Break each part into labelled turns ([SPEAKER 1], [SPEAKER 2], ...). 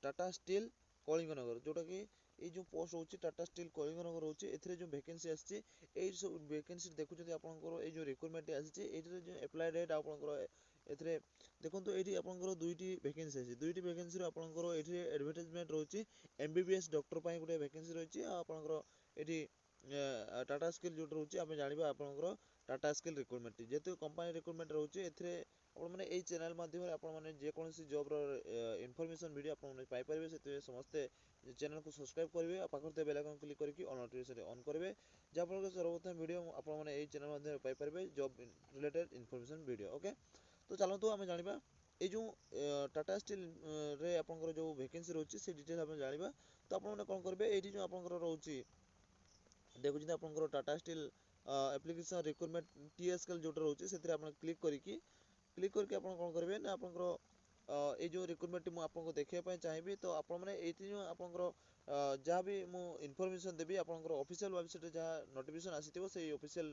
[SPEAKER 1] Tata steel Kalinganagar जोटा कि ये जो पोस्ट होची टाटा स्टील कलिंगनगर होची एथिरे जो वैकेंसी आछि ए सब वैकेंसी देखुछथि आपनकर ए जो रिक्रूटमेंट आछि एथिरे जो अप्लाई डेट आपनकर एथिरे देखंतु एठी आपनकर दुईटी वैकेंसी आछि दुईटी वैकेंसी रो आपनकर एठी एडवर्टाइजमेंट रहउची एमबीबीएस डॉक्टर पई गुटे वैकेंसी रहउची आपनकर एठी टाटा स्किल जो रहउची आमे जानिबा आपनकर टाटा स्किल रिक्रूटमेंट जेतु कंपनी रिक्रूटमेंट रहउची एथिरे आपण माने एई चैनल माध्यम आपण माने जे कोनसी जॉब रो इन्फॉर्मेशन वीडियो आपण माने पाई परिबे सेते समस्त चैनल को सब्सक्राइब करिवे आ पाखर ते बेल आइकन क्लिक करके ऑल नोटिफिकेशन ऑन करिवे जा फल सर्वप्रथम वीडियो आपण माने एई चैनल माध्यम पाई परिबे job related information video okay. तो चलंतु आमे जानिबा ए जो टाटा स्टील रे आपनकर जो वैकेंसी रहउची से डिटेल हम जानिबा। तो आपण माने कोन करबे एठी जो आपनकर रहउची देखुछन आपनकर टाटा स्टील एप्लीकेशन रिक्रूटमेंट टीएसकेल जो रहउची सेतिर आपण क्लिक करके आपण कोन करबे ना आपनकर ए जो रिक्रूटमेंट मु आपको देखिया पय चाहिबी तो आपण माने एथि जो आपनकर जहाँ भी मु इन्फॉर्मेशन देबी आपनकर ऑफिशियल वेबसाइट रे जहाँ नोटिफिकेशन आसीथिबो से ऑफिशियल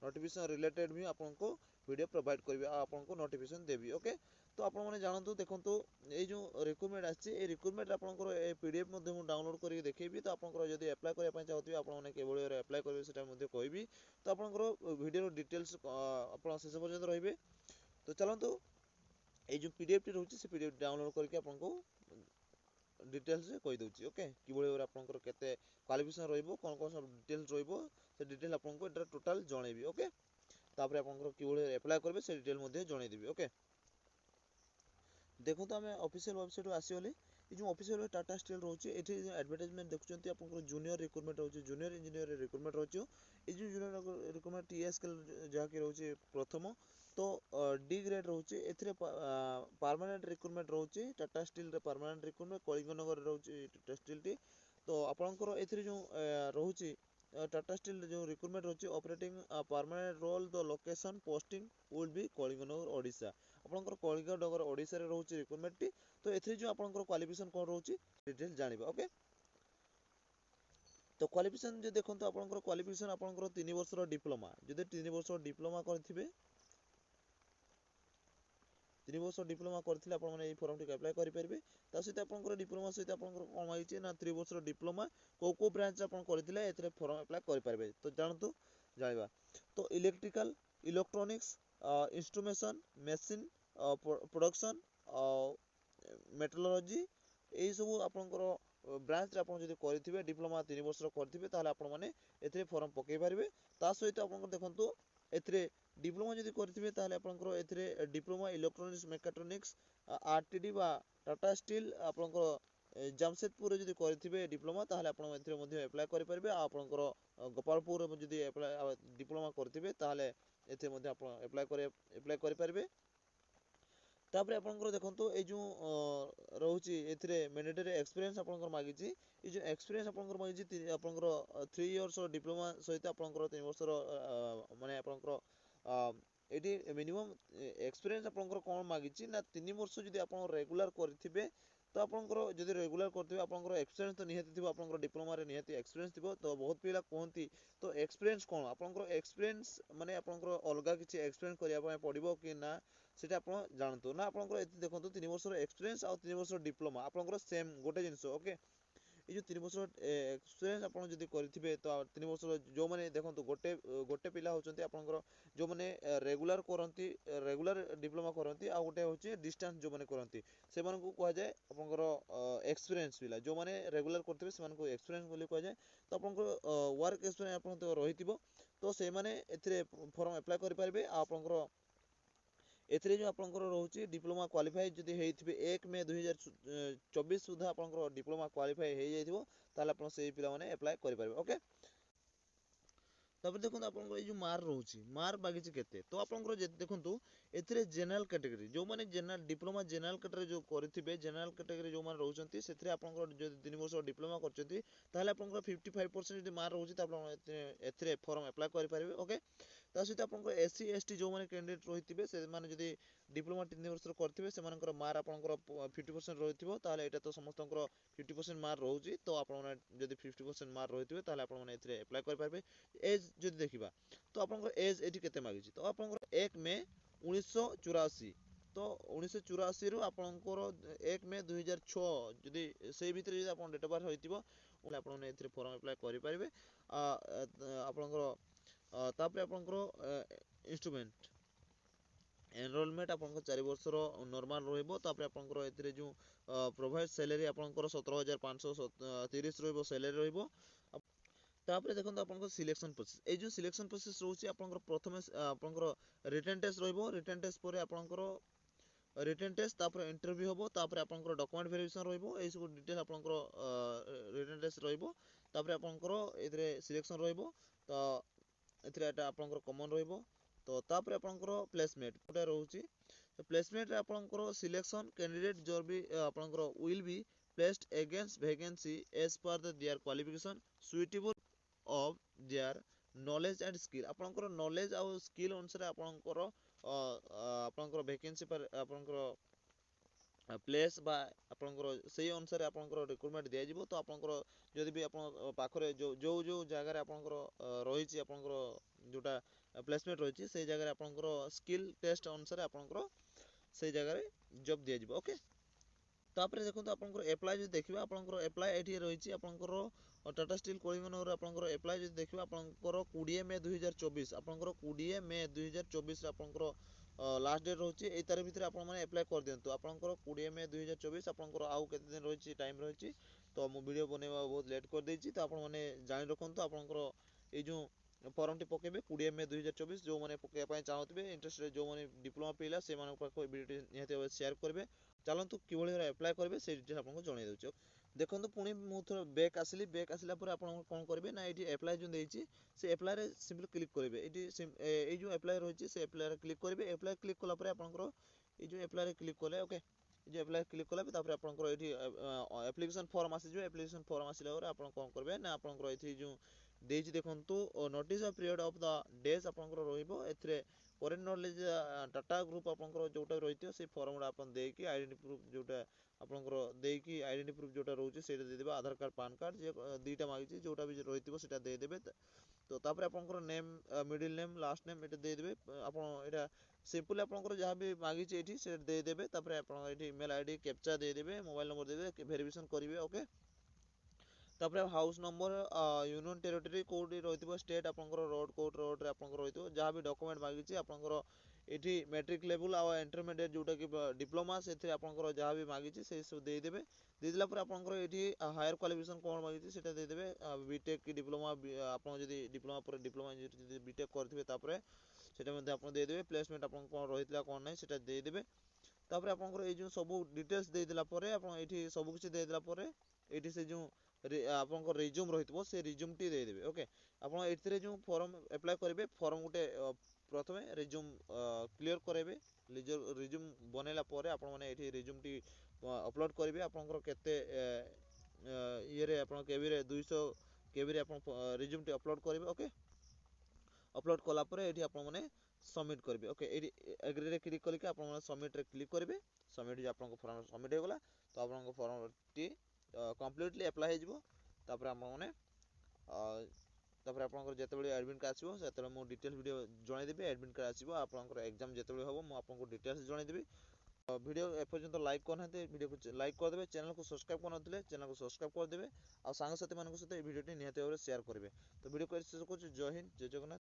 [SPEAKER 1] नोटिफिकेशन रिलेटेड भी आपनको वीडियो प्रोवाइड करबी आ आपनको नोटिफिकेशन देबी ओके। तो आपण माने जानंतु देखंतु ए जो रिक्रूटमेंट आछि ए रिक्रूटमेंट आपनकर ए पीडीएफ मध्ये मु डाउनलोड करके देखैबी। तो आपनकर जदी अप्लाई करबा पय चाहथिबे आपण माने केबोली रे अप्लाई करबे सेटा मध्ये कहबी। तो आपनकर वीडियो डिटेल्स आपण शेष पर्यंत रहिबे। तो चलंतु ए जो पीडीएफ टी रहउची से पीडीएफ डाउनलोड करके आपनको डिटेल्स रे कहि दउची ओके कि बोले आपनकर केते क्वालिफिकेशन रहइबो कोन कोन सब डिटेल्स रहइबो से डिटेल आपनको एटा टोटल जणैबी ओके। तापर आपनकर कि बोले अप्लाई करबे से डिटेल मध्ये जणै देबी ओके। देखो तो हमें ऑफिशियल वेबसाइट आसीओली ए जो ऑफिशियल टाटा स्टील रहउची एठी एडवर्टाइजमेंट देखुचंती आपनकर जूनियर रिक्रूटमेंट रहउची जूनियर इंजीनियर रिक्रूटमेंट रहउची ए जो जूनियर रिक्रूटमेंट टीएसकेल जहा कि रहउची प्रथम। तो डी ग्रेड रहउची एथिरे परमानेंट रिक्रूटमेंट रहउची टाटा स्टील रे परमानेंट रिक्रूटमेंट कलिंगनगर रहउची टाटा स्टील टी। तो आपनकर एथिरे जो रहउची टाटा स्टील जो रिक्रूटमेंट रहउची operating permanent role the location posting would be Kalinganagar Odisha आपनकर कलिंगनगर ओडिशा रे रहउची रिक्रूटमेंट टी। तो एथिरे जो आपनकर क्वालिफिकेशन कोन रहउची डिटेल जानिबा ओके। तो क्वालिफिकेशन जे देखंतु आपनकर क्वालिफिकेशन आपनकर 3 वर्ष रो डिप्लोमा जदि 3 वर्ष डिप्लोमा करथिबे 3 वर्ष डिप्लोमा करथिले आपण माने ए फॉर्म टी अप्लाई करि परबे। ता सहित आपनकर डिप्लोमा सहित आपनकर कोन माइछि ना 3 वर्ष डिप्लोमा को ब्रांच आपण करथिले एथरे फॉर्म अप्लाई करि परबे। तो जानतु जानिबा तो electrical electronics instrumentation machine production metrology ए सब आपनकर ब्रांच रे आपण जदि करथिबे डिप्लोमा 3 वर्ष करथिबे ताले आपण माने एथरे फॉर्म पकै परबे। ता सहित आपनकर देखंतु एथरे डिप्लोमा जदि करथिबे ताले आपनकर एथरे डिप्लोमा इलेक्ट्रॉनिक्स मेकाट्रॉनिक्स आरटीडी बा टाटा स्टील आपनकर जामशेदपुर जदि करथिबे डिप्लोमा ताले आपण एथरे मध्ये अप्लाई करि परबे। आपनकर गोपालपुर जदि अप्लाई डिप्लोमा करथिबे ताले एथे मध्ये आपण अप्लाई करि परबे। तापर आपनकर देखंतु ए जो रहउची एथिरे मैंडेटरी एक्सपीरियंस आपनकर मागिची ए जो एक्सपीरियंस आपनकर मागिची आपनकर 3 इयर्स डिप्लोमा सहित आपनकर 3 वर्ष माने आपनकर एटी मिनिमम एक्सपीरियंस आपनकर कोन मागिची ना 3 वर्ष जदि आपन रेगुलर करथिबे तो आपनकर जदि रेगुलर करथिबे आपनकर एक्सपीरियंस तो निहाती थिबो आपनकर डिप्लोमा रे निहाती एक्सपीरियंस थिबो। तो बहुत पिला कोहंती तो एक्सपीरियंस कोन आपनकर एक्सपीरियंस माने आपनकर अलगा किछि एक्सपीरियंस करिया पय पडिबो कि ना सेटा आपण जानतु ना आपनकर एति देखंतु 3 वर्ष एक्सपीरियंस आ 3 वर्ष डिप्लोमा आपनकर सेम गोटे जिंस ओके। ए जो 3 वर्ष एक्सपीरियंस आपण जदि करथिबे तो 3 वर्ष जो माने देखंतु गोटे पिला होचंती आपनकर जो माने रेगुलर करंती रेगुलर डिप्लोमा करंती आ गोटे होची डिस्टेंस जो माने करंती से माने को कह जाय आपनकर एक्सपीरियंस पिला जो माने रेगुलर करथिबे से माने को एक्सपीरियंस बोली कह जाय। तो आपनकर वर्क एक्सपीरियंस आपन तो रहितिबो तो से माने एथिरे फॉर्म अप्लाई करि परबे। आपनकर एथिरे जो आपनकर रहउची डिप्लोमा क्वालिफाई जदि हेइथिबे 1 मई 2024 सुधा आपनकर डिप्लोमा क्वालिफाई हेइ जाइथिबो ताले आपन सेही पिला माने अप्लाई करि परबे ओके। तापर देखंतु आपनकर ए जो मार रहउची मार बागिची केते तो आपनकर जे देखंतु एथिरे जनरल कैटेगरी जो माने जनरल डिप्लोमा जनरल कैटेगरी जो करथिबे जनरल कैटेगरी जो माने रहउचंती सेथिरे आपनकर जो 3 वर्ष डिप्लोमा करचंती ताले आपनकर 55% जदि मार रहउची त आपन एथिरे फॉर्म अप्लाई करि परबे ओके। ता सहित आपनकर एससी एसटी जो माने कैंडिडेट रहिथिबे से माने जदि डिप्लोमा 3 वर्ष करथिबे से मानकर मार आपनकर 50% रहिथिबो ताले एटा तो समस्तनकर 50% मार रहउची। तो आपन माने जदि 50% मार रहिथिबे ताले आपन माने एथिरे अप्लाई करि परबे। एज जदि देखिबा तो आपनकर एज एठी केते मागिची तो आपनकर 1 मई 1984 तो 1984 ରୁ ଆପଣଙ୍କର 1 ମେ 2006 ଯଦି ସେଇ ଭିତରେ ଯଦି ଆପଣ ଡେଟ୍ ଅଫ୍ ବାର୍ଥ ହୋଇଥିବ ତାହେଲେ ଆପଣମାନେ ଏଥିରେ ଫର୍ମ ଆପ୍ଲାଏ କରିପାରିବେ। ଆପଣଙ୍କର ତାପରେ ଆପଣଙ୍କର ଇନଷ୍ଟ୍ରୁମେଣ୍ଟ ଏନରୋଲମେଣ୍ଟ ଆପଣଙ୍କ 4 ବର୍ଷର ନର୍ମାଲ ରହିବ। ତାପରେ ଆପଣଙ୍କର ଏଥିରେ ଯେଉଁ ପ୍ରୋଭାଇଡ ସାଲାରୀ ଆପଣଙ୍କର 17,530 ରହିବ ସାଲାରୀ ରହିବ। ତାପରେ ଦେଖନ୍ତୁ ଆପଣଙ୍କ ସିଲେକ୍ସନ ପ୍ରୋସେସ, ଏଇ ଯେଉଁ ସିଲେକ୍ସନ ପ୍ରୋସେସ ରହୁଛି ଆପଣଙ୍କର ପ୍ରଥମେ ଆପଣଙ୍କର ରିଟେନ୍ ଟେଷ୍ଟ ରହିବ। ରିଟେନ୍ ଟେଷ୍ଟ ପରେ ଆପଣଙ୍କର ରିଟେନ୍ ଟେଷ୍ଟ, ତାପରେ ଇଣ୍ଟରଭ୍ୟୁ ହେବ, ତାପରେ ଆପଣଙ୍କର ଡକୁମେଣ୍ଟ ଭେରିଫିକେସନ ରହିବ। ଏଇସବୁ ଡିଟେଲ୍ ଆପଣଙ୍କର ରିଟେନ୍ ଟେଷ୍ଟ ରହିବ। ତାପରେ ଆପଣଙ୍କର ଏଥିରେ ସିଲେକ୍ସନ ରହିବ। ତ ଏଥିରେ ଏଟା ଆପଣଙ୍କର କମନ ରହିବ। ତ ତାପରେ ଆପଣଙ୍କର ପ୍ଲେସମେଣ୍ଟ ଗୋଟେ ରହୁଛି। ପ୍ଲେସମେଣ୍ଟରେ ଆପଣଙ୍କର ସିଲେକ୍ସନ କ୍ୟାଣ୍ଡିଡେଟ୍ ଯୋଉ ବି ଆପଣଙ୍କର will be placed against vacancy as per their qualification suitable of their knowledge and skill. ଆପଣଙ୍କର ନଲେଜ ଆଉ ସ୍କିଲ୍ ଅନୁସାରେ ଆପଣଙ୍କର ଭେକେନ୍ସି ଆପଣଙ୍କର ପ୍ଲେସ୍ ବା ଆପଣଙ୍କର ସେଇ ଅନୁସାରେ ଆପଣଙ୍କର ରିକ୍ରୁଟମେଣ୍ଟ ଦିଆଯିବ। ତ ଆପଣଙ୍କର ଯଦି ବି ଆପଣ ପାଖରେ ଯୋଉ ଜାଗାରେ ଆପଣଙ୍କର ରହିଛି ଆପଣଙ୍କର ଯୋଉଟା ପ୍ଲେସମେଣ୍ଟ ରହିଛି ସେଇ ଜାଗାରେ ଆପଣଙ୍କର ସ୍କିଲ୍ ଟେଷ୍ଟ ଅନୁସାରେ ଆପଣଙ୍କର ସେଇ ଜାଗାରେ ଜବ୍ ଦିଆଯିବ। ଓକେ, ତାପରେ ଦେଖନ୍ତୁ ଆପଣଙ୍କର ଏପ୍ଲାଏ ଯଦି ଦେଖିବା ଆପଣଙ୍କର ଏପ୍ଲାଏ ଏଠି ରହିଛି ଆପଣଙ୍କର ଟାଟା ଷ୍ଟିଲ୍ କଳିଙ୍ଗନଗର ଆପଣଙ୍କର ଏପ୍ଲାଏ ଯଦି ଦେଖିବା ଆପଣଙ୍କର 20 ମେ 2024 ଆପଣଙ୍କର 20 ମେ 2024 ଆପଣଙ୍କର ଲାଷ୍ଟ ଡେଟ୍ ରହୁଛି। ଏଇ ତାରିଖ ଭିତରେ ଆପଣମାନେ ଆପ୍ଲାଏ କରିଦିଅନ୍ତୁ। ଆପଣଙ୍କର 20 ମେ 2024 ଆପଣଙ୍କର ଆଉ କେତେ ଦିନ ରହିଛି ଟାଇମ୍ ରହିଛି। ତ ମୁଁ ଭିଡ଼ିଓ ବନେଇବା ବହୁତ ଲେଟ୍ କରିଦେଇଛି। ତ ଆପଣମାନେ ଜାଣି ରଖନ୍ତୁ ଆପଣଙ୍କର ଏଇ ଯେଉଁ ଫର୍ମଟି ପକେଇବେ 20 ମେ 2024 ଯେଉଁମାନେ ପକେଇବା ପାଇଁ ଚାହୁଁଥିବେ ଇଣ୍ଟରେଷ୍ଟେଡ୍ ଯେଉଁମାନେ ଡିପ୍ଲୋମା ପିଲା ସେମାନଙ୍କ ପାଖକୁ ଭିଡ଼ିଓଟି ନିହାତି ଭାବରେ ସେୟାର କରିବେ। ଚାଲନ୍ତୁ କିଭଳି ଭାବରେ ଆପ୍ଲାଏ କରିବେ ସେଇ ଡିଟେଲ୍ ଆପଣଙ୍କୁ ଜଣାଇ ଦେଉଛି। ଦେଖନ୍ତୁ ପୁଣି ମୁଁ ଥର ବ୍ୟାକ୍ ଆସିଲି। ବ୍ୟାକ୍ ଆସିଲା ପରେ ଆପଣ କ'ଣ କରିବେ ନା ଏଇଠି ଆପ୍ଲାଏ ଯେଉଁ ଦେଇଛି ସେ ଆପ୍ଲାଏରେ ସିମ୍ପଲି କ୍ଲିକ୍ କରିବେ। ଏଇଠି ଏଇ ଯେଉଁ ଆପ୍ଲାଏ ରହିଛି ସେ ଆପ୍ଲାଏରେ କ୍ଲିକ୍ କରିବେ। ଆପ୍ଲାଏ କ୍ଲିକ୍ କଲା ପରେ ଆପଣଙ୍କର ଏଇ ଯେଉଁ ଆପ୍ଲାଏରେ କ୍ଲିକ୍ କଲେ ଓକେ, এই যে আপ্লাই ক্লিক কলা তারপরে আপনার এটি আপ্লিকেশন ফর্ম আসিଯିବ। আপ্লিকেশন ফর্ম আসিলা পরে আপনার কোন করবে না আপনার এটি যে ଦେଇଛି ଦେଖନ୍ତୁ notice of period of the days ଆପଣଙ୍କର ରହିବ। ଏଥିରେ କରେଣ୍ଟ ନଲେଜ ଡାଟା ଗ୍ରୁପ୍ ଆପଣଙ୍କର ଯେଉଁଟା ରହିଥିବ ସେଇ ଫର୍ମଟା ଆପଣ ଦେଇକି ଆଇଡେଣ୍ଟି ପ୍ରୁଫ୍ ଯେଉଁଟା ଆପଣଙ୍କର ଦେଇକି ଆଇଡେଣ୍ଟି ପ୍ରୁଫ୍ ଯେଉଁଟା ରହୁଛି ସେଇଟା ଦେଇଦେବେ। ଆଧାର କାର୍ଡ଼ ପାନ୍ କାର୍ଡ଼ ଯେ ଦୁଇଟା ମାଗିଛି ଯେଉଁଟା ବି ରହିଥିବ ସେଇଟା ଦେଇଦେବେ। ତ ତାପରେ ଆପଣଙ୍କର name middle name last name ଏଇଟା ଦେଇଦେବେ। ଆପଣ ଏଇଟା ସିମ୍ପଲି ଆପଣଙ୍କର ଯାହା ବି ମାଗିଛି ଏଇଠି ସେଇଟା ଦେଇଦେବେ। ତାପରେ ଆପଣ ଏଇଠି ଇମେଲ୍ ଆଇଡ଼ି କ୍ୟାପଚା ଦେଇଦେବେ, ମୋବାଇଲ୍ ନମ୍ବର ଦେଇଦେବେ, ଭେରିଫିକେସନ୍ କରିବେ। ଓକେ, ତାପରେ ହାଉସ୍ ନମ୍ବର ୟୁନିୟନ୍ ଟେରିଟୋରୀ କେଉଁଠି ରହିଥିବ ଷ୍ଟେଟ୍ ଆପଣଙ୍କର ରୋଡ଼ରେ ଆପଣଙ୍କର ରହିଥିବ ଯାହା ବି ଡକୁମେଣ୍ଟ ମାଗିଛି ଆପଣଙ୍କର ଏଠି ମେଟ୍ରିକ୍ ଲେଭେଲ୍ ଆଉ ଇଣ୍ଟରମିଡ଼ିଏଟ୍ ଯେଉଁଟାକି ଡିପ୍ଲୋମା ସେଥିରେ ଆପଣଙ୍କର ଯାହା ବି ମାଗିଛି ସେଇ ସବୁ ଦେଇଦେବେ। ଦେଇଦେଲା ପରେ ଆପଣଙ୍କର ଏଠି ହାୟର କ୍ୱାଲିଫିକେସନ୍ କ'ଣ ମାଗିଛି ସେଇଟା ଦେଇଦେବେ। ବିଟେକ୍ କି ଡିପ୍ଲୋମା ଆପଣ ଯଦି ଡିପ୍ଲୋମା ପରେ ଡିପ୍ଲୋମା ଯଦି ବିଟେକ୍ କରିଥିବେ ତାପରେ ସେଇଟା ମଧ୍ୟ ଆପଣ ଦେଇଦେବେ। ପ୍ଲେସମେଣ୍ଟ ଆପଣଙ୍କ କ'ଣ ରହିଥିଲା କ'ଣ ନାହିଁ ସେଇଟା ଦେଇଦେବେ। ତାପରେ ଆପଣଙ୍କର ଏଇ ଯେଉଁ ସବୁ ଡିଟେଲ୍ସ ଦେଇଦେଲା ପରେ ଆପଣ ଏଇଠି ସବୁ କିଛି ଦେଇଦେଲା ପରେ ଏଇଠି ସେ ଯେଉଁ ଆପଣଙ୍କ ରିଜ୍ୟୁମ୍ ରହିଥିବ ସେ ରିଜ୍ୟୁମ୍ଟି ଦେଇଦେବେ। ଓକେ, ଆପଣ ଏଥିରେ ଯେଉଁ ଫର୍ମ ଆପ୍ଲାଏ କରିବେ ଫର୍ମ ଗୋଟେ ପ୍ରଥମେ ରିଜ୍ୟୁମ୍ କ୍ଲିୟର କରାଇବେ। ରିଜ୍ୟୁମ୍ ବନେଇଲା ପରେ ଆପଣମାନେ ଏଇଠି ରିଜ୍ୟୁମ୍ଟି ଅପଲୋଡ଼ କରିବେ। ଆପଣଙ୍କର କେତେ ଇଏରେ ଆପଣ କେବିରେ 200 କେବିରେ ଆପଣ ରିଜ୍ୟୁମ୍ଟି ଅପଲୋଡ଼ କରିବେ। ଓକେ, ଅପଲୋଡ଼ କଲା ପରେ ଏଇଠି ଆପଣମାନେ ସବମିଟ୍ କରିବେ। ଓକେ, ଏଇଠି ଏଗ୍ରିରେ କ୍ଲିକ୍ କରିକି ଆପଣମାନେ ସବମିଟ୍ରେ କ୍ଲିକ୍ କରିବେ। ସବମିଟ୍ ଆପଣଙ୍କ ଫର୍ମ ସବମିଟ୍ ହେଇଗଲା। ତ ଆପଣଙ୍କ ଫର୍ମଟି କମ୍ପ୍ଲିଟଲି ଆପ୍ଲାଏ ହେଇଯିବ। ତାପରେ ଆପଣମାନେ ତାପରେ ଆପଣଙ୍କର ଯେତେବେଳେ ଆଡ଼ମିଟ୍ କାର୍ଡ଼ ଆସିବ ସେତେବେଳେ ମୁଁ ଡିଟେଲ୍ ଭିଡ଼ିଓ ଜଣାଇଦେବି। ଆଡ଼ମିଟ୍ କାର୍ଡ଼ ଆସିବ ଆପଣଙ୍କର ଏକ୍ଜାମ୍ ଯେତେବେଳେ ହେବ ମୁଁ ଆପଣଙ୍କୁ ଡିଟେଲ୍ସ ଜଣାଇଦେବି। ଭିଡ଼ିଓ ଏପର୍ଯ୍ୟନ୍ତ ଲାଇକ୍ କରିନାହାନ୍ତି ଭିଡ଼ିଓକୁ ଲାଇକ୍ କରିଦେବେ। ଚ୍ୟାନେଲକୁ ସବସ୍କ୍ରାଇବ୍ କରିନଥିଲେ ଚ୍ୟାନେଲକୁ ସବସ୍କ୍ରାଇବ୍ କରିଦେବେ। ଆଉ ସାଙ୍ଗସାଥିମାନଙ୍କ ସହିତ এই ଭିଡ଼ିଓଟି ନିହାତି ଭାବରେ ସେୟାର କରିବେ। ତ ଭିଡ଼ିଓ କରି ଶେଷ କରୁଛି। ଜୟ ହିନ୍ଦ, ଜୟ ଜଗନ୍ନାଥ।